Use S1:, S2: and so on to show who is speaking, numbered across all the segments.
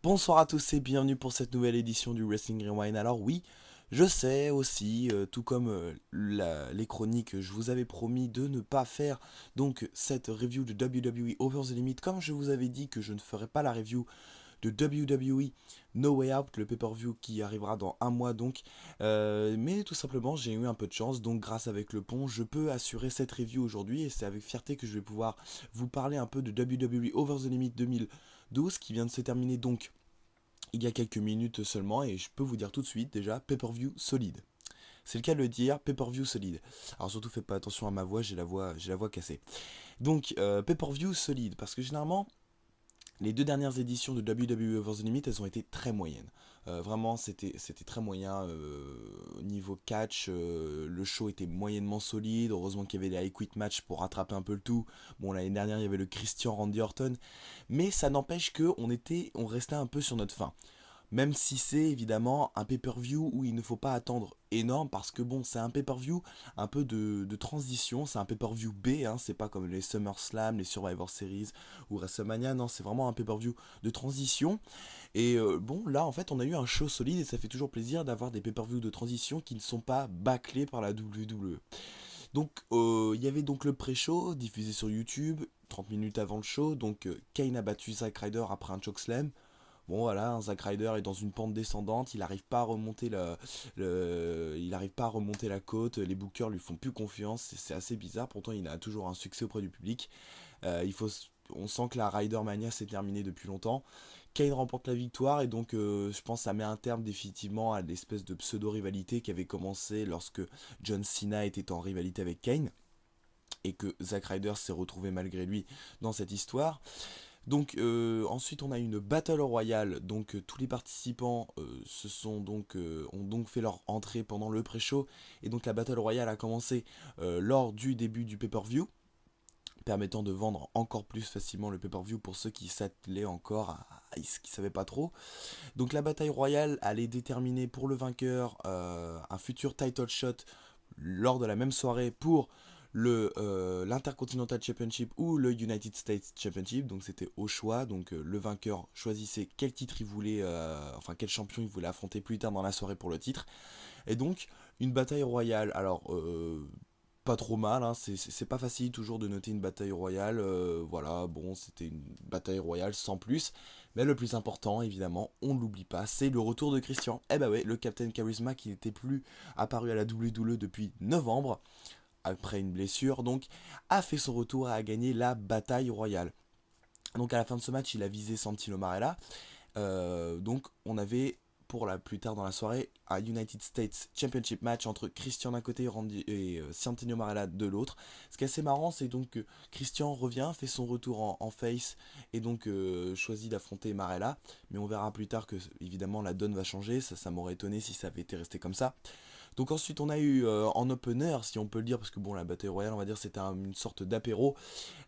S1: Bonsoir à tous et bienvenue pour cette nouvelle édition du Wrestling Rewind. Alors oui, je sais aussi, tout comme les chroniques, je vous avais promis de ne pas faire donc cette review de WWE Over the Limit, comme je vous avais dit que je ne ferais pas la review de WWE No Way Out, le pay-per-view qui arrivera dans un mois donc. Mais tout simplement, j'ai eu un peu de chance, donc grâce avec le pont, je peux assurer cette review aujourd'hui et c'est avec fierté que je vais pouvoir vous parler un peu de WWE Over the Limit 2012 qui vient de se terminer donc il y a quelques minutes seulement et je peux vous dire tout de suite déjà pay-per-view solide. C'est le cas de le dire, pay-per-view solide. Alors surtout faites pas attention à ma voix, j'ai la voix cassée. Donc pay-per-view solide parce que généralement les deux dernières éditions de WWE Over the Limit, elles ont été très moyennes. Vraiment, c'était très moyen au niveau catch. Le show était moyennement solide. Heureusement qu'il y avait les I Quit match pour rattraper un peu le tout. Bon, l'année dernière, il y avait le Christian Randy Orton. Mais ça n'empêche on restait un peu sur notre faim. Même si c'est évidemment un pay-per-view où il ne faut pas attendre énorme parce que bon, c'est un pay-per-view un peu de transition, c'est un pay-per-view B, hein, c'est pas comme les SummerSlam, les Survivor Series ou WrestleMania, non, c'est vraiment un pay-per-view de transition. Et bon, là en fait, on a eu un show solide et ça fait toujours plaisir d'avoir des pay-per-view de transition qui ne sont pas bâclés par la WWE. Donc, il y avait donc le pré-show diffusé sur YouTube, 30 minutes avant le show, donc Kane a battu Zack Ryder après un chokeslam. Bon voilà, un Zack Ryder est dans une pente descendante, il n'arrive pas à remonter il arrive pas à remonter la côte, les bookers lui font plus confiance, c'est assez bizarre, pourtant il a toujours un succès auprès du public. On sent que la Ryder Mania s'est terminée depuis longtemps. Kane remporte la victoire et donc je pense que ça met un terme définitivement à l'espèce de pseudo-rivalité qui avait commencé lorsque John Cena était en rivalité avec Kane et que Zack Ryder s'est retrouvé malgré lui dans cette histoire. Donc ensuite on a une Battle Royale, donc tous les participants ont donc fait leur entrée pendant le pré-show, et donc la Battle Royale a commencé lors du début du pay-per-view, permettant de vendre encore plus facilement le pay-per-view pour ceux qui s'attelaient encore à ce qu'ils savaient pas trop. Donc la bataille royale allait déterminer pour le vainqueur un futur title shot lors de la même soirée pour l'Intercontinental Championship ou le United States Championship. Donc c'était au choix, donc le vainqueur choisissait quel titre il voulait, enfin quel champion il voulait affronter plus tard dans la soirée pour le titre. Et donc une bataille royale, alors pas trop mal, hein, c'est pas facile toujours de noter une bataille royale, voilà, bon c'était une bataille royale sans plus, mais le plus important évidemment, on ne l'oublie pas, c'est le retour de Christian. Eh bah ouais, le Captain Charisma qui n'était plus apparu à la WWE depuis novembre, après une blessure, donc a fait son retour et a gagné la bataille royale. Donc à la fin de ce match, il a visé Santino Marella. Donc on avait pour la plus tard dans la soirée un United States Championship match entre Christian d'un côté et Santino Marella de l'autre. Ce qui est assez marrant, c'est donc que Christian revient, fait son retour en face et donc choisit d'affronter Marella. Mais on verra plus tard que évidemment la donne va changer. Ça m'aurait étonné si ça avait été resté comme ça. Donc ensuite on a eu en opener, si on peut le dire, parce que bon la bataille royale on va dire c'était une sorte d'apéro.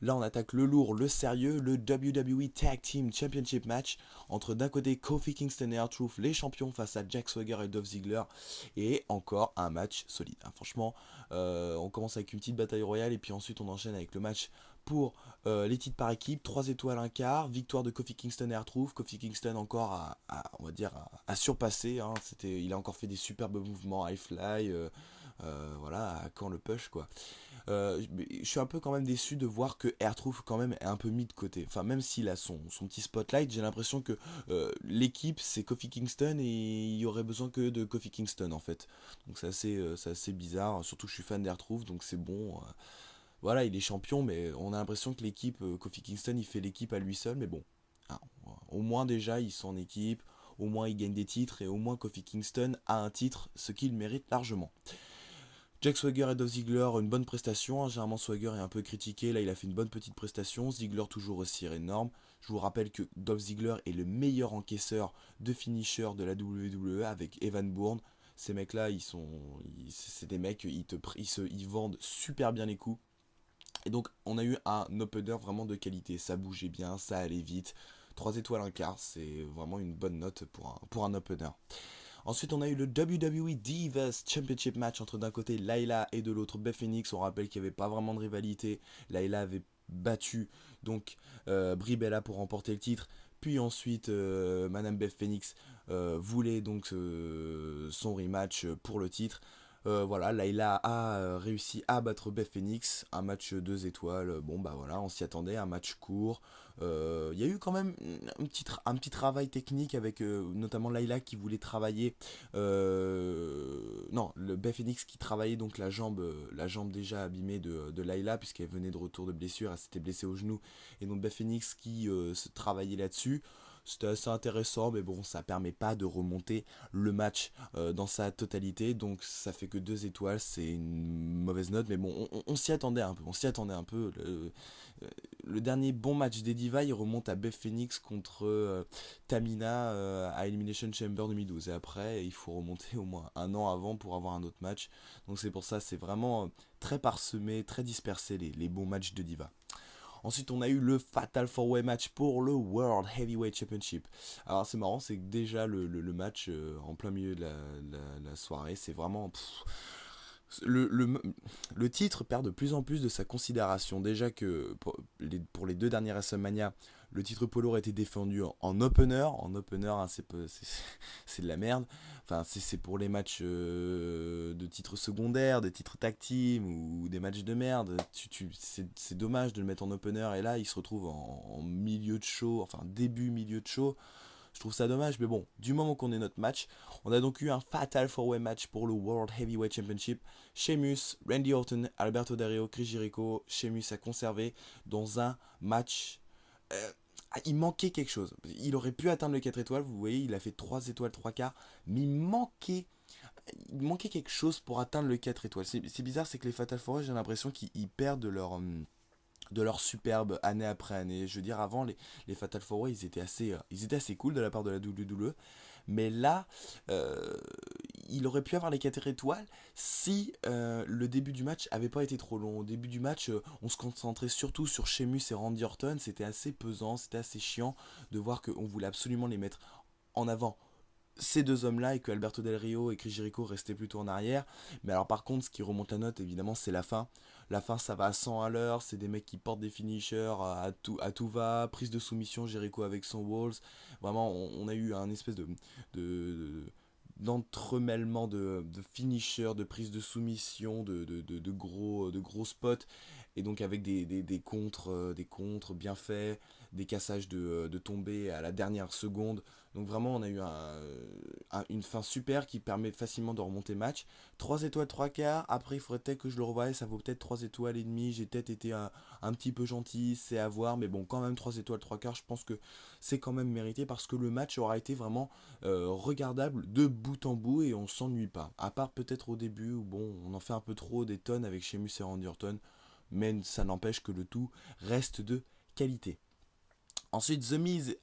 S1: Là on attaque le lourd, le sérieux, le WWE Tag Team Championship match entre d'un côté Kofi Kingston et R-Truth, les champions face à Jack Swagger et Dolph Ziggler, et encore un match solide. Hein. Franchement, on commence avec une petite bataille royale et puis ensuite on enchaîne avec le match pour les titres par équipe, 3 étoiles, un quart, victoire de Kofi Kingston et R-Truth. Kofi Kingston encore on va dire, à surpasser, hein. Il a encore fait des superbes mouvements, high fly, voilà, à quand le push quoi. Je suis un peu quand même déçu de voir que R-Truth quand même est un peu mis de côté. Enfin, même s'il a son petit spotlight, j'ai l'impression que l'équipe c'est Kofi Kingston et il y aurait besoin que de Kofi Kingston en fait. Donc c'est assez bizarre. Surtout je suis fan d'R-Truth, donc c'est bon. Voilà, il est champion, mais on a l'impression que l'équipe, Kofi Kingston, il fait l'équipe à lui seul, mais bon. Hein, au moins déjà, ils sont en équipe, au moins il gagne des titres, et au moins Kofi Kingston a un titre, ce qu'il mérite largement. Jack Swagger et Dolph Ziggler, une bonne prestation. Hein. Généralement, Swagger est un peu critiqué. Là, il a fait une bonne petite prestation. Ziggler, toujours aussi énorme. Je vous rappelle que Dolph Ziggler est le meilleur encaisseur de finisher de la WWE avec Evan Bourne. Ces mecs-là, c'est des mecs, ils vendent super bien les coups. Et donc, on a eu un opener vraiment de qualité. Ça bougeait bien, ça allait vite. 3 étoiles, un quart, c'est vraiment une bonne note pour un opener. Ensuite, on a eu le WWE Divas Championship match entre d'un côté Layla et de l'autre Beth Phoenix. On rappelle qu'il n'y avait pas vraiment de rivalité. Layla avait battu donc Brie Bella pour remporter le titre. Puis ensuite, Madame Beth Phoenix voulait donc son rematch pour le titre. Voilà, Layla a réussi à battre Beth Phoenix, un match 2 étoiles. Bon bah voilà, on s'y attendait, un match court. Il y a eu quand même un petit travail technique avec notamment Layla qui voulait travailler. Non, le Beth Phoenix qui travaillait donc la jambe déjà abîmée de Layla, puisqu'elle venait de retour de blessure, elle s'était blessée au genou. Et donc Beth Phoenix qui se travaillait là-dessus. C'était assez intéressant, mais bon, ça permet pas de remonter le match dans sa totalité, donc ça fait que 2 étoiles, c'est une mauvaise note, mais bon, on s'y attendait un peu, le dernier bon match des Divas, il remonte à Beth Phoenix contre Tamina à Elimination Chamber 2012, et après, il faut remonter au moins un an avant pour avoir un autre match, donc c'est pour ça, c'est vraiment très parsemé, très dispersé les bons matchs de Divas. Ensuite, on a eu le Fatal 4-Way match pour le World Heavyweight Championship. Alors, c'est marrant, c'est que déjà le match en plein milieu de la soirée, c'est vraiment. Le, le, le titre perd de plus en plus de sa considération. Déjà que pour les 2 dernières WrestleMania, le titre Polo a été défendu en opener. En opener, hein, c'est de la merde. Enfin, c'est pour les matchs de titres secondaires, des titres tag team ou des matchs de merde. C'est dommage de le mettre en opener. Et là, il se retrouve en milieu de show, enfin début, milieu de show. Je trouve ça dommage, mais bon, du moment qu'on est notre match, on a donc eu un Fatal 4-Way match pour le World Heavyweight Championship. Sheamus, Randy Orton, Alberto Del Rio, Chris Jericho. Sheamus a conservé dans un match. Il manquait quelque chose. Il aurait pu atteindre le 4 étoiles, vous voyez, il a fait 3 étoiles, 3 quarts, mais il manquait quelque chose pour atteindre le 4 étoiles. C'est bizarre, c'est que les Fatal 4-Way, j'ai l'impression qu'ils perdent de leur superbe année après année. Je veux dire, avant, les Fatal 4-Way, ils étaient assez cool de la part de la WWE. Mais là, euh, il aurait pu avoir les 4 étoiles si le début du match avait pas été trop long. Au début du match, on se concentrait surtout sur Sheamus et Randy Orton. C'était assez pesant, c'était assez chiant de voir qu'on voulait absolument les mettre en avant ces 2 hommes-là et que Alberto Del Rio et Chris Jericho restaient plutôt en arrière. Mais alors par contre, ce qui remonte la note, évidemment, c'est la fin. La fin, ça va à 100 à l'heure, c'est des mecs qui portent des finishers à tout va, prise de soumission, Jericho avec son Walls. Vraiment, on a eu un espèce de d'entremêlement de finishers, de prise de soumission, de gros spots, et donc avec des contres bien faits, des cassages de tombées à la dernière seconde. Donc vraiment, on a eu une fin super qui permet facilement de remonter le match. 3 étoiles, 3 quarts. Après, il faudrait peut-être que je le revoie. Ça vaut peut-être 3 étoiles et demie. J'ai peut-être été un petit peu gentil, c'est à voir. Mais bon, quand même, 3 étoiles, 3 quarts, je pense que c'est quand même mérité parce que le match aura été vraiment regardable de bout en bout et on s'ennuie pas. À part peut-être au début où bon, on en fait un peu trop des tonnes avec Sheamus et Randy Orton. Mais ça n'empêche que le tout reste de qualité. Ensuite, The Miz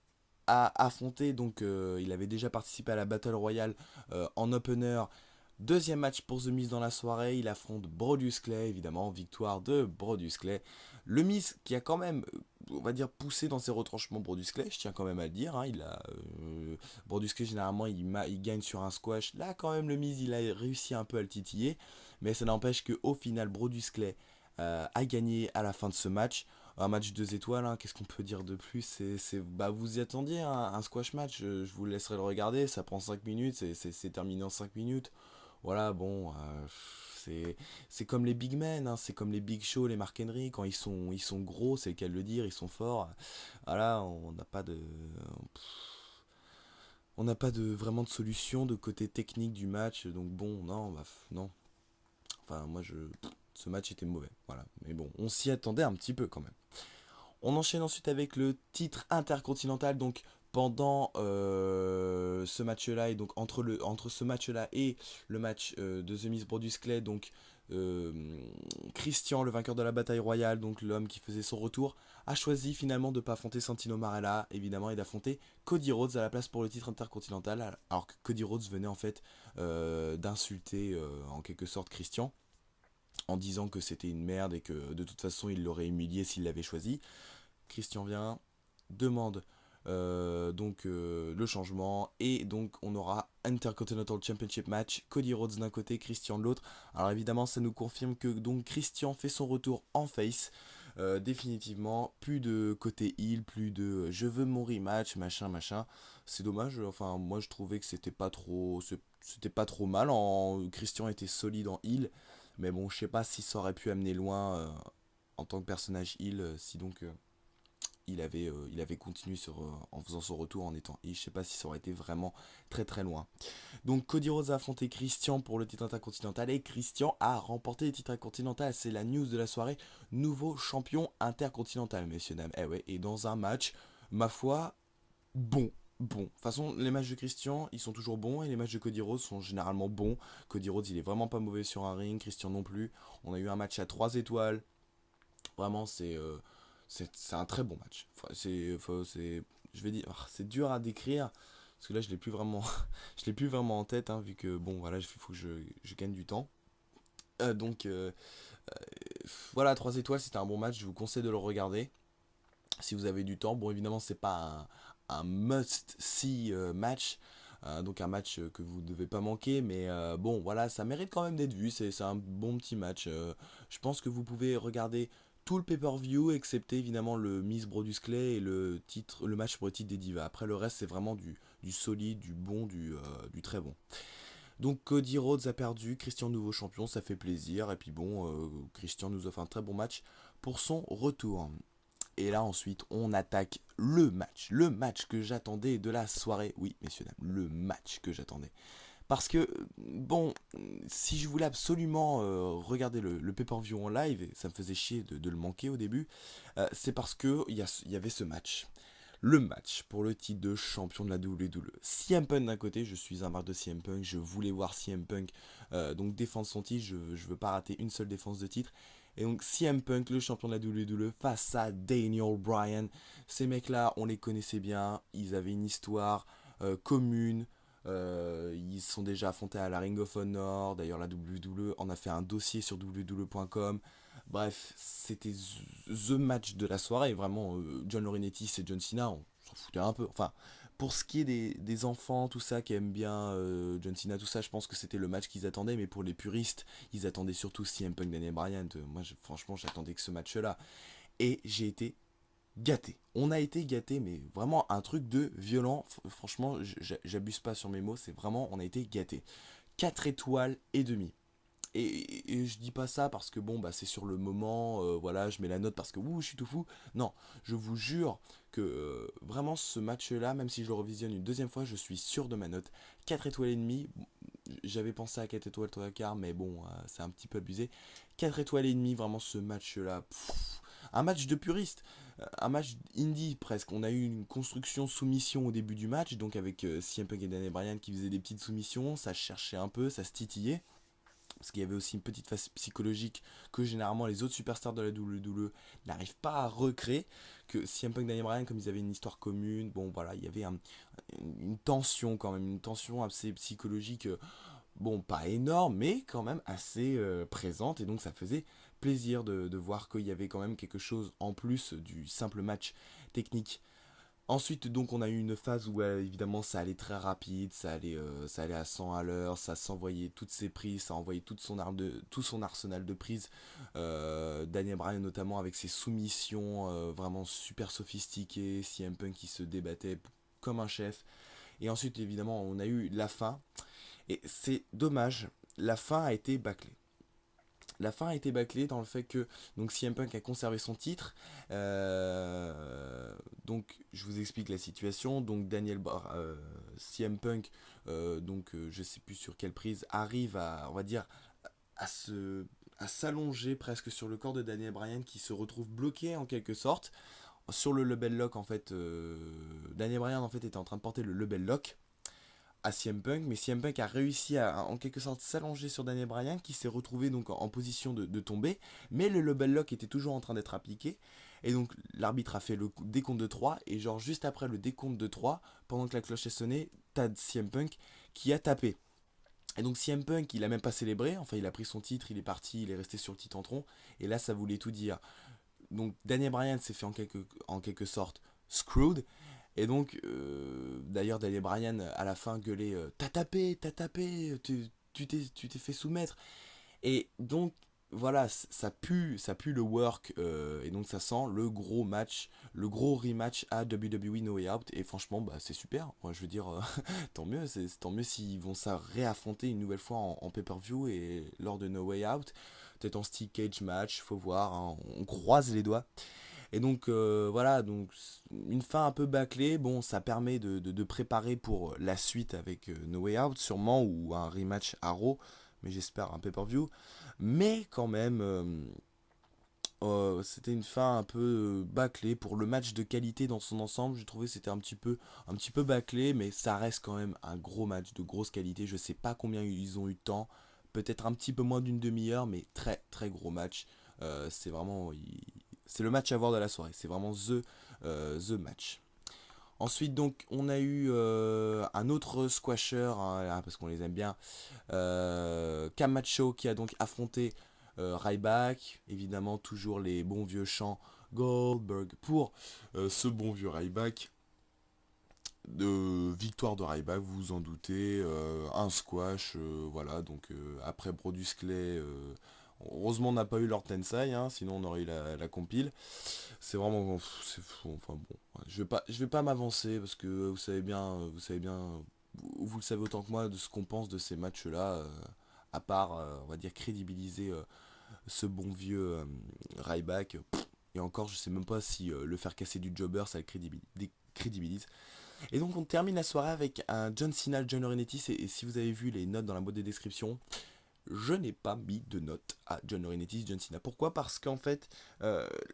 S1: a affronté, donc il avait déjà participé à la Battle Royale en opener. Deuxième match pour The Miz dans la soirée, il affronte Brodus Clay, évidemment, victoire de Brodus Clay. Le Miz qui a quand même, on va dire, poussé dans ses retranchements Brodus Clay, je tiens quand même à le dire. Hein, Brodus Clay, généralement, il gagne sur un squash. Là, quand même, le Miz, il a réussi un peu à le titiller. Mais ça n'empêche qu'au final, Brodus Clay a gagné à la fin de ce match. Un match 2 étoiles, hein, qu'est-ce qu'on peut dire de plus, bah, vous y attendiez, hein, un squash match, je vous laisserai le regarder, ça prend 5 minutes, c'est terminé en 5 minutes. Voilà, bon, c'est comme les big men, hein, c'est comme les big show, les Mark Henry, quand ils sont gros, c'est le cas de le dire, ils sont forts. Voilà, on n'a pas de vraiment de solution de côté technique du match, donc bon, non, bah, non. Enfin, ce match était mauvais, voilà. Mais bon, on s'y attendait un petit peu quand même. On enchaîne ensuite avec le titre intercontinental. Donc pendant ce match-là, et donc entre ce match-là et le match de The Miz Brodus Clay, donc euh, Christian, le vainqueur de la bataille royale, donc l'homme qui faisait son retour, a choisi finalement de ne pas affronter Santino Marella, évidemment, et d'affronter Cody Rhodes à la place pour le titre intercontinental, alors que Cody Rhodes venait en fait d'insulter en quelque sorte Christian en disant que c'était une merde et que de toute façon il l'aurait humilié s'il l'avait choisi. Christian vient, demande le changement et donc on aura Intercontinental Championship match, Cody Rhodes d'un côté, Christian de l'autre. Alors évidemment ça nous confirme que donc Christian fait son retour en face. Définitivement, plus de côté heel, plus de je veux mon rematch, machin, machin. C'est dommage, enfin, moi je trouvais que c'était pas trop mal. Christian était solide en heel, mais bon, je sais pas si ça aurait pu amener loin en tant que personnage heel, si donc il avait continué en faisant son retour en étant heel. Je sais pas si ça aurait été vraiment très très loin. Donc Cody Rhodes a affronté Christian pour le titre intercontinental et Christian a remporté le titre intercontinental. C'est la news de la soirée. Nouveau champion intercontinental, messieurs, dames. Eh ouais, et dans un match, ma foi, bon. Bon, de toute façon, les matchs de Christian, ils sont toujours bons et les matchs de Cody Rhodes sont généralement bons. Cody Rhodes, il est vraiment pas mauvais sur un ring, Christian non plus. On a eu un match à 3 étoiles. Vraiment, c'est un très bon match. Enfin, je vais dire, c'est dur à décrire parce que là, je l'ai plus vraiment, je l'ai plus vraiment en tête, hein, vu que bon, voilà, il faut que je gagne du temps. Donc voilà, 3 étoiles, c'était un bon match. Je vous conseille de le regarder si vous avez du temps. Bon, évidemment, c'est pas un must-see match. Donc un match que vous ne devez pas manquer, mais bon voilà, ça mérite quand même d'être vu, c'est un bon petit match. Je pense que vous pouvez regarder tout le pay-per-view, excepté évidemment le Miss Brodus Clay et le match pour le titre des Divas. Après le reste c'est vraiment du solide, du bon, du très bon. Donc Cody Rhodes a perdu, Christian nouveau champion, ça fait plaisir, et puis bon, Christian nous offre un très bon match pour son retour. Et là ensuite on attaque le match que j'attendais de la soirée. Oui messieurs dames, le match que j'attendais. Parce que bon, si je voulais absolument regarder le pay-per-view en live, et ça me faisait chier de le manquer au début, c'est parce que il y avait ce match. Le match pour le titre de champion de la WWE. CM Punk d'un côté, je suis un marque de CM Punk, je voulais voir CM Punk donc défendre son titre, je veux pas rater une seule défense de titre. Et donc CM Punk, le champion de la WWE, face à Daniel Bryan. Ces mecs-là, on les connaissait bien, ils avaient une histoire commune. Ils sont déjà affrontés à la Ring of Honor. D'ailleurs, la WWE en a fait un dossier sur WWE.com. Bref, c'était the match de la soirée. Vraiment, John Laurinaitis et John Cena, on s'en foutait un peu. Enfin, pour ce qui est des enfants, tout ça, qui aiment bien John Cena, tout ça, je pense que c'était le match qu'ils attendaient. Mais pour les puristes, ils attendaient surtout CM Punk, Daniel Bryan. Moi, franchement, j'attendais que ce match-là. Et j'ai été gâté. On a été gâté, mais vraiment un truc de violent. Franchement, j'abuse pas sur mes mots, c'est vraiment, on a été gâté. 4 étoiles et demi. Et je dis pas ça parce que bon, bah c'est sur le moment, voilà, je mets la note parce que ouh, je suis tout fou. Non, je vous jure que vraiment ce match-là, même si je le revisionne une deuxième fois, je suis sûr de ma note. 4 étoiles et demi. J'avais pensé à 4 étoiles 3 quarts, mais bon, c'est un petit peu abusé. 4 étoiles et demi, vraiment ce match-là. Un match de puriste, un match indie presque. On a eu une construction soumission au début du match, donc avec CM Punk et Daniel Bryan qui faisaient des petites soumissions, ça cherchait un peu, ça se titillait. Parce qu'il y avait aussi une petite phase psychologique que généralement les autres superstars de la WWE n'arrivent pas à recréer. Que CM Punk et Daniel Bryan, comme ils avaient une histoire commune, bon voilà, il y avait une tension quand même, une tension assez psychologique. Bon, pas énorme, mais quand même assez présente. Et donc ça faisait plaisir de voir qu'il y avait quand même quelque chose en plus du simple match technique. Ensuite, donc, on a eu une phase où évidemment ça allait très rapide, ça allait à 100 à l'heure, ça s'envoyait toutes ses prises, ça envoyait tout son arsenal de prises. Daniel Bryan notamment avec ses soumissions vraiment super sophistiquées, CM Punk qui se débattait comme un chef. Et ensuite, évidemment, on a eu la fin. Et c'est dommage, la fin a été bâclée. La fin a été bâclée dans le fait que donc CM Punk a conservé son titre. Donc je vous explique la situation. Donc CM Punk, je sais plus sur quelle prise, arrive à, on va dire, à se à s'allonger presque sur le corps de Daniel Bryan qui se retrouve bloqué en quelque sorte sur le Lebel Lock en fait. Daniel Bryan en fait était en train de porter le Lebel Lock à CM Punk, mais CM Punk a réussi à en quelque sorte s'allonger sur Daniel Bryan qui s'est retrouvé donc en position de tomber, mais le Lebel Lock était toujours en train d'être appliqué. Et donc l'arbitre a fait le décompte de 3 et genre juste après le décompte de 3 pendant que la cloche est sonnée, t'as CM Punk qui a tapé. Et donc CM Punk il a même pas célébré, enfin il a pris son titre, il est parti, il est resté sur le titre en tronc, et là ça voulait tout dire. Donc Daniel Bryan s'est fait en quelque sorte screwed. Et donc, d'ailleurs, Daniel Bryan à la fin gueulait t'as tapé, tu t'es fait soumettre. Et donc, voilà, ça pue le work, et donc ça sent le gros match, le gros rematch à WWE No Way Out, et franchement, bah, c'est super. Moi, je veux dire, tant mieux, tant mieux s'ils vont ça réaffronter une nouvelle fois en pay-per-view et lors de No Way Out. Peut-être en steel cage match, faut voir, hein, on croise les doigts. Et donc voilà, donc une fin un peu bâclée, bon, ça permet de préparer pour la suite avec No Way Out, sûrement, ou un rematch à Raw, mais j'espère un pay-per-view. Mais quand même, c'était une fin un peu bâclée pour le match de qualité dans son ensemble. J'ai trouvé que c'était un petit peu bâclé, mais ça reste quand même un gros match de grosse qualité. Je sais pas combien ils ont eu de temps, peut-être un petit peu moins d'une demi-heure, mais très très gros match. C'est vraiment, c'est le match à voir de la soirée. C'est vraiment the match. Ensuite, donc, on a eu un autre squasher, hein, parce qu'on les aime bien, Camacho, qui a donc affronté Ryback. Évidemment, toujours les bons vieux chants Goldberg pour ce bon vieux Ryback. De victoire de Ryback, vous vous en doutez, un squash, voilà. Donc après Brodus Clay, heureusement on n'a pas eu Lord Tensai, hein, sinon on aurait eu la compile. C'est vraiment, c'est fou, enfin bon, ouais, je vais pas m'avancer parce que vous savez bien, vous le savez autant que moi de ce qu'on pense de ces matchs-là, à part, on va dire crédibiliser ce bon vieux Ryback. Et encore, je sais même pas si le faire casser du jobber ça le crédibilise. Et donc on termine la soirée avec un John Cena, John Laurinaitis, et si vous avez vu les notes dans la boîte de description, je n'ai pas mis de notes à John Laurinaitis, John Cena. Pourquoi? Parce qu'en fait,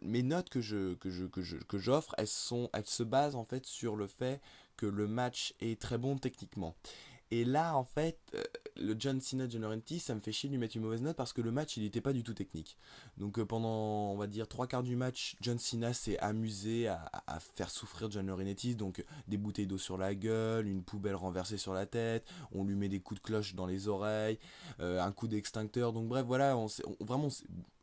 S1: mes notes que j'offre, elles se basent en fait sur le fait que le match est très bon techniquement. Et là, en fait, le John Cena John Laurinaitis, ça me fait chier de lui mettre une mauvaise note parce que le match, il n'était pas du tout technique. Donc pendant, on va dire, trois quarts du match, John Cena s'est amusé à faire souffrir John Laurinaitis. Donc des bouteilles d'eau sur la gueule, une poubelle renversée sur la tête, on lui met des coups de cloche dans les oreilles, un coup d'extincteur. Donc bref, voilà, vraiment,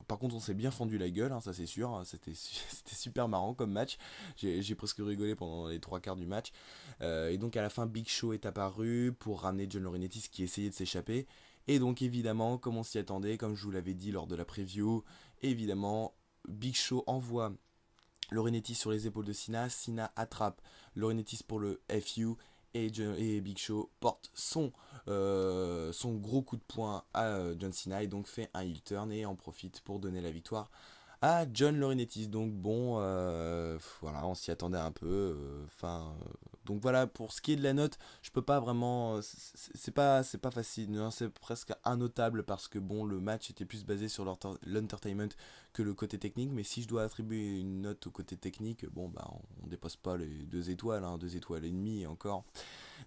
S1: par contre, on s'est bien fendu la gueule, hein, ça c'est sûr. Hein. C'était super marrant comme match. J'ai presque rigolé pendant les trois quarts du match. Et donc à la fin, Big Show est apparu pour ramener John Laurinaitis qui essayait de s'échapper. Et donc évidemment, comme on s'y attendait, comme je vous l'avais dit lors de la preview, évidemment, Big Show envoie Laurinaitis sur les épaules de Cena. Cena attrape Laurinaitis pour le FU. Et Big Show porte son gros coup de poing à John Cena et donc fait un heel turn et en profite pour donner la victoire à John Laurinaitis. Donc bon, voilà, on s'y attendait un peu. Enfin, donc voilà, pour ce qui est de la note, je peux pas vraiment. C'est pas facile. Non, c'est presque innotable parce que bon, le match était plus basé sur l'entertainment que le côté technique. Mais si je dois attribuer une note au côté technique, bon bah on dépasse pas les 2 étoiles, hein, 2 étoiles et demie et encore.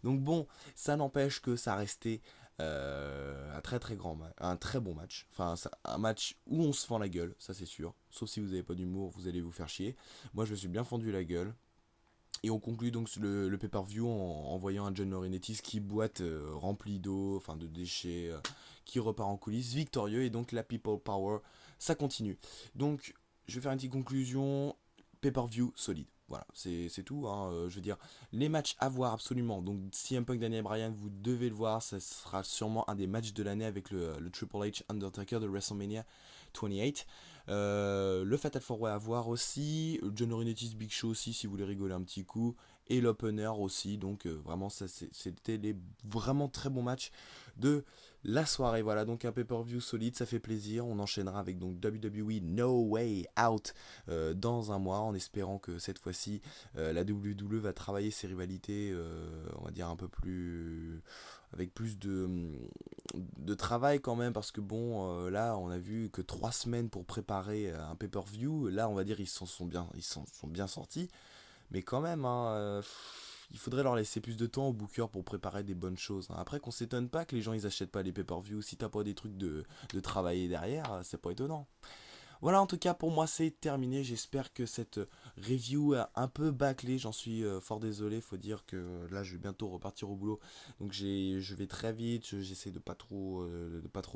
S1: Donc bon, ça n'empêche que ça restait un très très un très bon match. Enfin, un match où on se fend la gueule, ça c'est sûr. Sauf si vous n'avez pas d'humour, vous allez vous faire chier. Moi, je me suis bien fendu la gueule. Et on conclut donc le pay-per-view en voyant un John Laurinaitis qui boite rempli d'eau, enfin de déchets, qui repart en coulisses, victorieux. Et donc la People Power, ça continue. Donc, je vais faire une petite conclusion. Pay-per-view solide. Voilà, c'est tout. Hein. Je veux dire, les matchs à voir absolument. Donc, CM Punk, Daniel Bryan, vous devez le voir. Ça sera sûrement un des matchs de l'année avec le Triple H Undertaker de WrestleMania 28. Le Fatal 4 Way à voir aussi. John Laurinaitis, Big Show aussi, si vous voulez rigoler un petit coup. Et l'opener aussi. Donc, vraiment, c'était les vraiment très bons matchs de la soirée. Voilà, donc un pay-per-view solide, ça fait plaisir. On enchaînera avec donc WWE No Way Out dans un mois, en espérant que cette fois-ci la WWE va travailler ses rivalités, on va dire un peu plus avec plus de travail quand même, parce que bon, là on a vu que 3 semaines pour préparer un pay-per-view. Là on va dire ils s'en sont bien sortis, mais quand même, hein, il faudrait leur laisser plus de temps aux bookers pour préparer des bonnes choses. Hein. Après, qu'on s'étonne pas que les gens ils achètent pas les pay-per-view. Si t'as pas des trucs de travailler derrière, c'est pas étonnant. Voilà, en tout cas, pour moi, c'est terminé. J'espère que cette review a un peu bâclé. J'en suis fort désolé. Faut dire que là, je vais bientôt repartir au boulot. Donc, je vais très vite. J'essaie de pas trop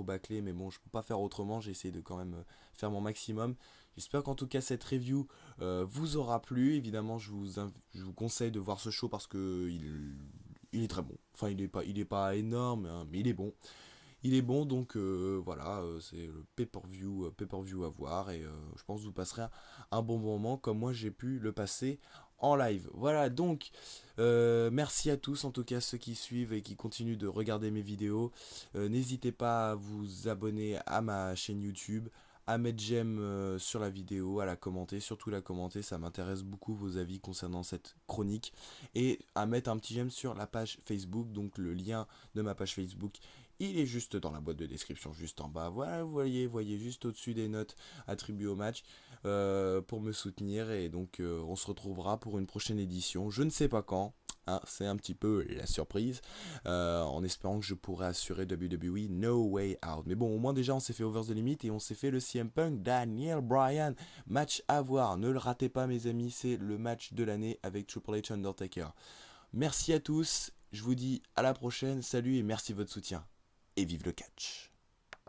S1: bâcler. Mais bon, je peux pas faire autrement. J'ai essayé de quand même faire mon maximum. J'espère qu'en tout cas, cette review vous aura plu. Évidemment, je vous conseille de voir ce show parce que il est très bon. Enfin, il est pas énorme, hein, mais il est bon. Il est bon, donc voilà, c'est le pay-per-view à voir, et je pense que vous passerez un bon moment comme moi j'ai pu le passer en live. Voilà, donc merci à tous, en tout cas ceux qui suivent et qui continuent de regarder mes vidéos. N'hésitez pas à vous abonner à ma chaîne YouTube, à mettre j'aime sur la vidéo, à la commenter, surtout la commenter, ça m'intéresse beaucoup vos avis concernant cette chronique, et à mettre un petit j'aime sur la page Facebook, donc le lien de ma page Facebook, il est juste dans la boîte de description, juste en bas. Voilà, vous voyez juste au-dessus des notes attribuées au match, pour me soutenir. Et donc, on se retrouvera pour une prochaine édition. Je ne sais pas quand. Hein, c'est un petit peu la surprise, en espérant que je pourrai assurer WWE No Way Out. Mais bon, au moins déjà on s'est fait Over the Limit et on s'est fait le CM Punk Daniel Bryan. Match à voir, ne le ratez pas mes amis, c'est le match de l'année avec Triple H Undertaker. Merci à tous, je vous dis à la prochaine, salut et merci de votre soutien. Et vive le catch!